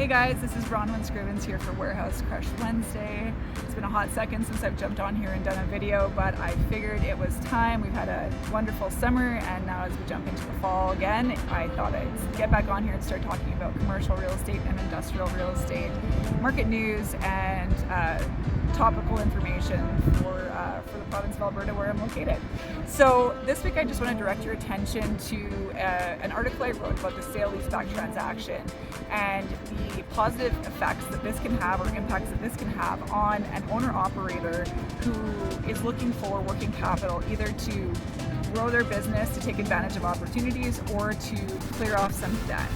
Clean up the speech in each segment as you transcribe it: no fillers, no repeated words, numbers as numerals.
Hey guys, this is Bronwyn Scrivens here for Warehouse Crush Wednesday. It's been a hot second since I've jumped on here and done a video, but I figured it was time. We've had a wonderful summer, and now as we jump into the fall again, I thought I'd get back on here and start talking about commercial real estate and industrial real estate, market news, and topical information for the province of Alberta where I'm located. So this week I just want to direct your attention to an article I wrote about the sale-leaseback transaction and the positive effects that this can have, or impacts that this can have on an owner-operator who is looking for working capital, either to grow their business, to take advantage of opportunities, or to clear off some debt.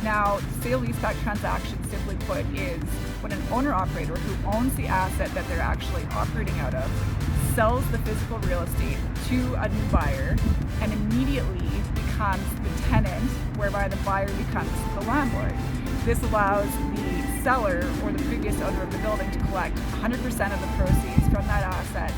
Now, sale-leaseback transaction, simply put, is when an owner-operator who owns the asset that they're actually operating out of sells the physical real estate to a new buyer and immediately becomes the tenant, whereby the buyer becomes the landlord. This allows the seller or the previous owner of the building to collect 100% of the proceeds from that asset.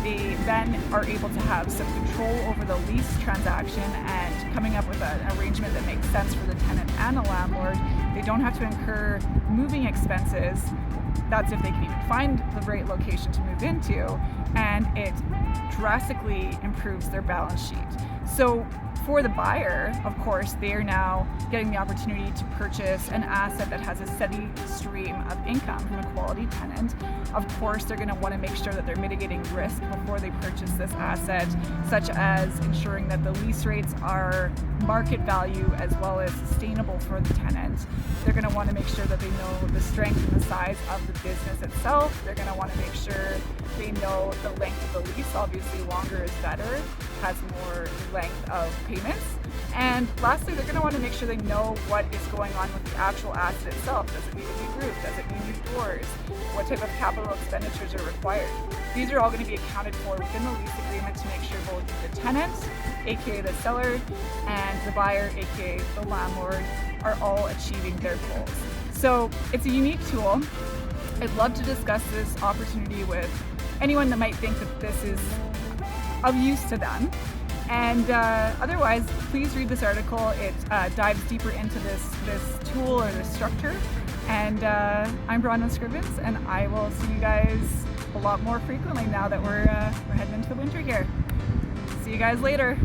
They then are able to have some control over the lease transaction and coming up with an arrangement that makes sense for the tenant and the landlord. They don't have to incur moving expenses. That's if they can even find the right location to move into, and it drastically improves their balance sheet. So for the buyer, of course, they are now getting the opportunity to purchase an asset that has a steady stream of income from a quality tenant. Of course, they're going to want to make sure that they're mitigating risk before they purchase this asset, such as ensuring that the lease rates are market value as well as sustainable for the tenant. They're going to want to make sure that they know the strength and the size of the business itself. They're going to want to make sure they know the length of the lease. Obviously, longer is better, has more length of payments. And lastly, they're going to want to make sure they know what is going on with the actual asset itself. Does it need a new roof? Does it need new doors? What type of capital expenditures are required? These are all going to be accounted for within the lease agreement to make sure both the tenant, aka the seller, and the buyer, aka the landlord, are all achieving their goals. So it's a unique tool. I'd love to discuss this opportunity with anyone that might think that this is of use to them. And otherwise, please read this article. It dives deeper into this tool or this structure. And I'm Bronwyn Scrivens, and I will see you guys a lot more frequently now that we're heading into the winter here. See you guys later.